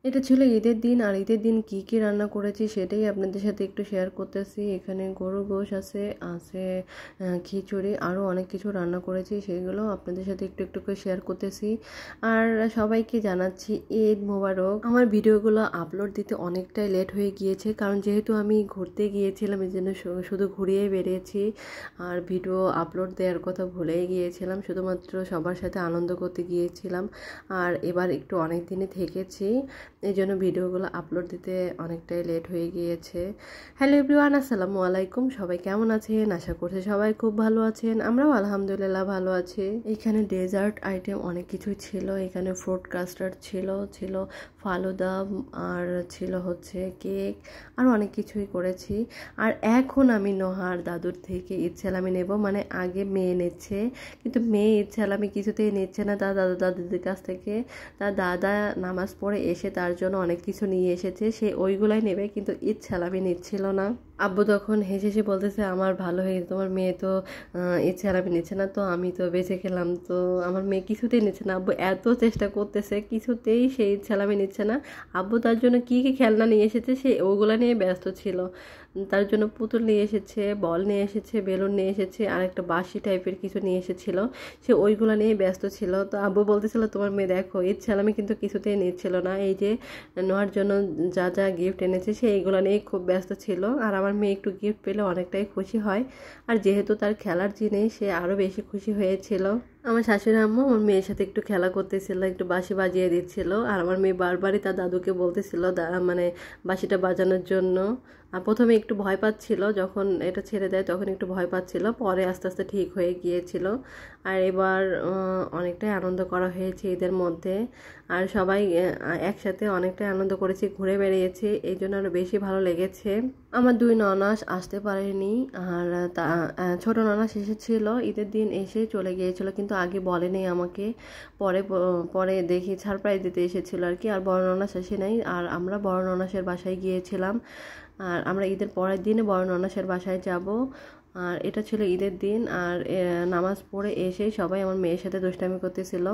এটা ছিল ঈদের দিন, আর ঈদের দিন কি কি রান্না করেছি সেটাই আপনাদের সাথে একটু শেয়ার করতেছি। এখানে গরুর গোশ আছে, আছে খিচুড়ি, আরও অনেক কিছু রান্না করেছি, সেগুলো আপনাদের সাথে একটু একটু করে শেয়ার করতেছি। আর সবাইকে জানাচ্ছি ঈদ মোবারক। আমার ভিডিওগুলো আপলোড দিতে অনেকটাই লেট হয়ে গিয়েছে, কারণ যেহেতু আমি ঘুরতে গিয়েছিলাম এই জন্য শুধু ঘুরিয়েই বেরিয়েছি, আর ভিডিও আপলোড দেওয়ার কথা ভুলেই গিয়েছিলাম, শুধুমাত্র সবার সাথে আনন্দ করতে গিয়েছিলাম। আর এবার একটু অনেক দিনে থেকেছি, এই জন্য ভিডিওগুলো আপলোড দিতে অনেকটাই লেট হয়ে গিয়েছে। হ্যালো এভরিওয়ান, আসসালামু আলাইকুম। সবাই কেমন আছেন? আশা করছি সবাই খুব ভালো আছেন, আমরাও আলহামদুলিল্লাহ ভালো আছি। এখানে ডেজার্ট আইটেম অনেক কিছুই ছিল। এখানে ফ্রুট কাস্টার্ড ছিল ফালুদা, আর ছিল হচ্ছে কেক, আর অনেক কিছুই করেছি। আর এখন আমি নোহার দাদুর থেকে ঈদ সালামি নেব, মানে আগে মেয়ে নিচ্ছে, কিন্তু মেয়ে ঈদ সালামি কিছুতেই নিচ্ছে না তার দাদু দাদিদের কাছ থেকে। তার দাদা নামাজ পড়ে এসে তার জন্য অনেক কিছু নিয়ে এসেছে, সে ওইগুলাই নেবে, কিন্তু ঈদ সালামি নিচ্ছিল না। আব্বু তখন হেসে হেসে বলতেছে, আমার ভালো হয়েছে, তোমার মেয়ে তো ঈদ সালামি নিচ্ছে না, তো আমি তো বেঁচে গেলাম, তো আমার মেয়ে কিছুতেই নিচ্ছে না। আব্বু এত চেষ্টা করতেছে, কিছুতেই সে ঈদ সালামি নিচ্ছে না। আব্বু তার জন্য কী কী খেলনা নিয়ে এসেছে সে ওগুলো নিয়ে ব্যস্ত ছিল। তার জন্য পুতুল নিয়ে এসেছে, বল নিয়ে এসেছে, বেলুন নিয়ে এসেছে, আর একটা বাঁশি টাইপের কিছু নিয়ে এসেছিল, সে ওইগুলো নিয়ে ব্যস্ত ছিল। তো আব্বু বলতেছিল, তোমার মেয়ে দেখো ঈদ সালামি কিন্তু কিছুতেই নিচ্ছিল না, এই যে নেওয়ার জন্য যা যা গিফট এনেছে সে এইগুলো নিয়ে খুব ব্যস্ত ছিল। আর আমার মেয়ে একটু গিফট পেলে অনেকটাই খুশি হয়, আর যেহেতু তার খেলার জিনিস সে আরও বেশি খুশি হয়েছিল। আমার শাশুড়ি আম্মু আমার মেয়ের সাথে একটু খেলা করতেছিল, একটু বাঁশি বাজিয়ে দিচ্ছিল, আর আমার মেয়ে বারবারই তার দাদুকে বলতেছিল মানে বাঁশিটা বাজানোর জন্য। আর প্রথমে একটু ভয় পাচ্ছিল, যখন এটা ছেড়ে দেয় তখন একটু ভয় পাচ্ছিল, পরে আস্তে আস্তে ঠিক হয়ে গিয়েছিল। আর এবার অনেকটাই আনন্দ করা হয়েছে ঈদের মধ্যে, আর সবাই একসাথে অনেকটাই আনন্দ করেছি, ঘুরে বেরিয়েছি, এই জন্য আরও বেশি ভালো লেগেছে। আমার দুই ননাস আসতে পারেনি, আর ছোট ননাস এসেছিল ঈদের দিন, এসে চলে গিয়েছিল, কিন্তু আগে বলেনি আমাকে, পরে পরে দেখি সারপ্রাইজ দিতে এসেছিল আর কি। আর বড় ননাস আসে নাই, আর আমরা বড় ননাসের বাসায় গিয়েছিলাম, আর আমরা ঈদের পরের দিনে বড় ননাসের বাসায় যাব। আর এটা ছিল ঈদের দিন, আর নামাজ পড়ে এসেই সবাই আমার মেয়ের সাথে দুষ্টামি করতেছিল।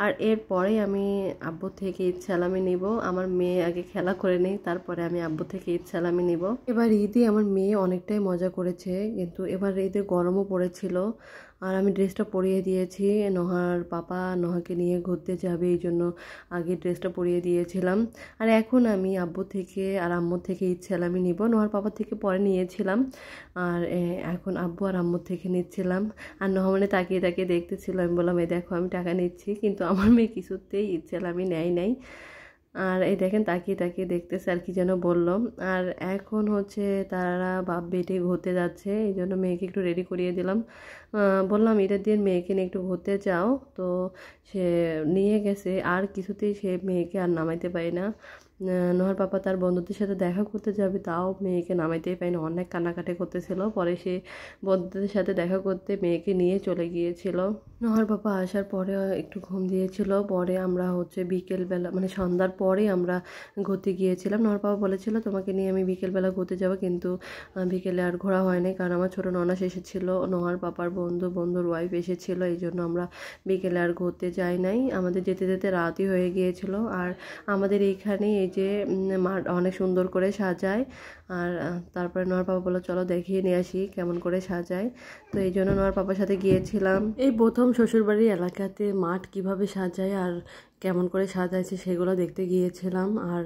আর এরপরেই আমি আব্বু থেকে ঈদ সালামি নিব। আমার মেয়ে আগে খেলা করে নেই, তারপরে আমি আব্বু থেকে ঈদ সালামি নিব। এবার ঈদে আমার মেয়ে অনেকটাই মজা করেছে, কিন্তু এবার ঈদে গরমও পড়েছিল, আর আমি ড্রেসটা পরিয়ে দিয়েছি। নোহার পাপা নোহাকে নিয়ে ঘুরতে যাবে, এই জন্য আগে ড্রেসটা পরিয়ে দিয়েছিলাম। আর এখন আমি আব্বু থেকে আর আম্মুর থেকে ঈদ সালামি নিব। নোহার পাপার থেকে পরে নিয়েছিলাম, আর এখন আব্বু আর আম্মুর থেকে নিচ্ছিলাম। আর নোহা মানে তাকিয়ে তাকিয়ে দেখতেছিল, আমি বললাম, এই দেখো আমি টাকা নিচ্ছি, কিন্তু আমার মেয়ে কিছুতেই ঈদ সালামি নেয় নাই। আর এই দেখেন তাকিয়ে তাকিয়ে দেখতেছে, আর কি যেন বললো। আর এখন হচ্ছে তারা বাপ বেটে ঘুরতে যাচ্ছে, এই জন্য মেয়েকে একটু রেডি করিয়ে দিলাম। বললাম ঈদের দিন মেয়েকে নিয়ে একটু ঘুরতে যাও, তো সে নিয়ে গেছে, আর কিছুতেই সে মেয়েকে আর নামাইতে পারি না। নোহার পাপা তার বন্ধুদের সাথে দেখা করতে যাবে, তাও মেয়েকে নামাইতেই পারি না, অনেক কান্নাকাটি করতেছিল। পরে সে বন্ধুদের সাথে দেখা করতে মেয়েকে নিয়ে চলে গিয়েছিল। নোহার পাপা আসার পরে একটু ঘুম দিয়েছিল, পরে আমরা হচ্ছে বিকেলবেলা মানে সন্ধ্যার পরে আমরা ঘুরতে গিয়েছিলাম। নোহার পাপা বলেছিল তোমাকে নিয়ে আমি বিকেলবেলা ঘুরতে যাব, কিন্তু বিকেলে আর ঘোরা হয়নি, কারণ আমার ছোটো ননাস এসেছিলো, নোহার পাপার বন্ধুর ওয়াইফ এসেছিলো, এই জন্য আমরা বিকেলে আর ঘুরতে যাই নাই। আমাদের যেতে যেতে রাতই হয়ে গিয়েছিল। আর আমাদের এইখানে এই যে মাঠ অনেক সুন্দর করে সাজায়, আর তারপরে নোয়ার পাপা বললো চলো দেখিয়ে নিয়ে আসি কেমন করে সাজায়, তো এই জন্য নোয়ার পাপার সাথে গিয়েছিলাম। এই প্রথম শ্বশুরবাড়ির এলাকাতে মাঠ কিভাবে সাজায় আর কেমন করে সাজাইছে সেগুলো দেখতে গিয়েছিলাম, আর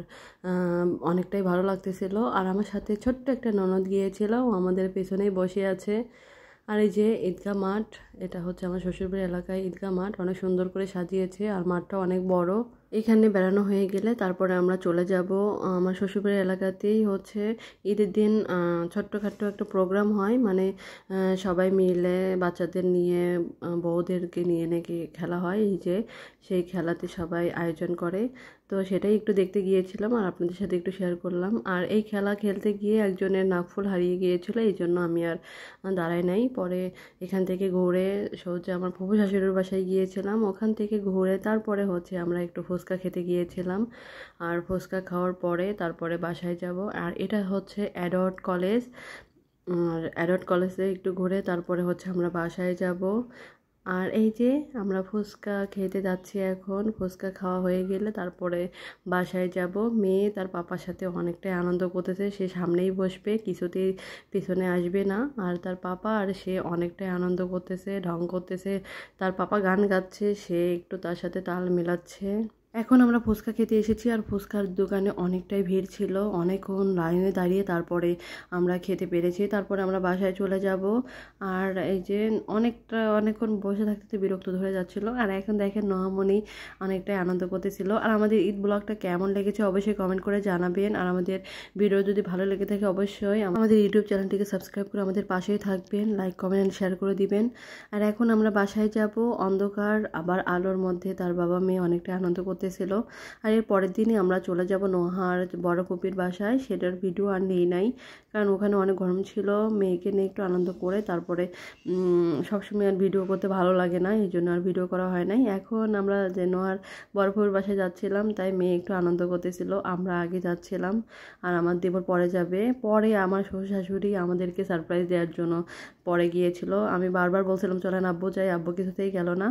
অনেকটাই ভালো লাগতেছিল। আর আমার সাথে ছোট্ট একটা ননদ গিয়েছিল, ও আমাদের পেছনেই বসে আছে। আর এই যে ঈদগাহ মাঠ, এটা হচ্ছে আমার শ্বশুরবাড়ির এলাকায় ঈদগাহ মাঠ, অনেক সুন্দর করে সাজিয়েছে, আর মাঠটা অনেক বড়। এখানে বেড়ানো হয়ে গেলে তারপরে আমরা চলে যাব আমার শ্বশুরবাড়ির এলাকাতেই হচ্ছে ঈদের দিন ছোট্টখাট্টো একটা প্রোগ্রাম হয়, মানে সবাই মিলে বাচ্চাদের নিয়ে বউদেরকে নিয়ে নাকি খেলা হয়, এই যে সেই খেলাতে সবাই আয়োজন করে, তো সেটাই একটু দেখতে গিয়েছিলাম, আর আপনাদের সাথে একটু শেয়ার করলাম। আর এই খেলা খেলতে গিয়ে একজনের নাকফুল হারিয়ে গিয়েছিল, এই জন্য আমি আর দাঁড়াই নাই। পরে এখান থেকে ঘুরে সোজা আমার ফুফু শাশুড়ির বাসায় গিয়েছিলাম, ওখান থেকে ঘুরে তারপরে হচ্ছে আমরা একটু ফুচকা খেতে গিয়েছিলাম, আর ফুচকা খাওয়ার পরে তারপরে বাসায় যাব। আর এটা হচ্ছে অ্যাডট কলেজ, আর অ্যাডট কলেজে একটু ঘুরে তারপরে হচ্ছে আমরা বাসায় যাব। আর এই যে আমরা ফুচকা খেতে যাচ্ছি এখন। ফুচকা খাওয়া হয়ে গেলে তারপরে বাসায় যাব। মেয়ে তার পাপার সাথে অনেকটাই আনন্দ করতেছে, সে সামনেই বসবে, কিছুতেই পিছনে আসবে না। আর তার পাপা আর সে অনেকটাই আনন্দ করতেছে, ঢং করতেছে। তার পাপা গান গাচ্ছে, সে একটু তার সাথে তাল মেলাচ্ছে। এখন আমরা ফুচকা খেতে এসেছি, আর ফুচকার দোকানে অনেকটাই ভিড় ছিল, অনেকক্ষণ লাইনে দাঁড়িয়ে তারপরে আমরা খেতে পেরেছি। তারপরে আমরা বাসায় চলে যাব। আর এই যে অনেকক্ষণ বসে থাকতে বিরক্ত ধরে যাচ্ছিল। আর এখন দেখেন নোহামণি অনেকটাই আনন্দ করতেছিল। আর আমাদের ঈদ ব্লগটা কেমন লেগেছে অবশ্যই কমেন্ট করে জানাবেন। আর আমাদের ভিডিও যদি ভালো লেগে থাকে অবশ্যই আমাদের ইউটিউব চ্যানেলটিকে সাবস্ক্রাইব করে আমাদের পাশেই থাকবেন, লাইক কমেন্ট অ্যান্ড শেয়ার করে দিবেন। আর এখন আমরা বাসায় যাব। অন্ধকার আবার আলোর মধ্যে তার বাবা মেয়ে অনেকটাই আনন্দ করতেছিল। আর এর পরের দিনই আমরা চলে যাব নোহার বড় ফুপির বাসায়। সেটার ভিডিও আর নেই নাই, কারণ ওখানে অনেক গরম ছিল। মেয়েকে নিয়ে একটু আনন্দ করে তারপরে সবসময় আর ভিডিও করতে ভালো লাগে না, এই জন্য আর ভিডিও করা হয় নাই। এখন আমরা যে নোহার বড় ফুপির বাসায় যাচ্ছিলাম, তাই মেয়ে একটু আনন্দ করতেছিল। আমরা আগে যাচ্ছিলাম আর আমার দেবর পরে যাবে। পরে আমার শ্বশুর শাশুড়ি আমাদেরকে সারপ্রাইজ দেওয়ার জন্য পরে গিয়েছিল। আমি বারবার বলছিলাম চলেন আব্বু যাই, আব্বু কিছুতেই গেল না।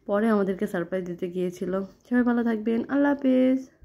পরে আমাদেরকে সারপ্রাইজ দিতে গিয়েছিল। সবাই ভালো থাকবেন, আল্লাহ হাফেজ।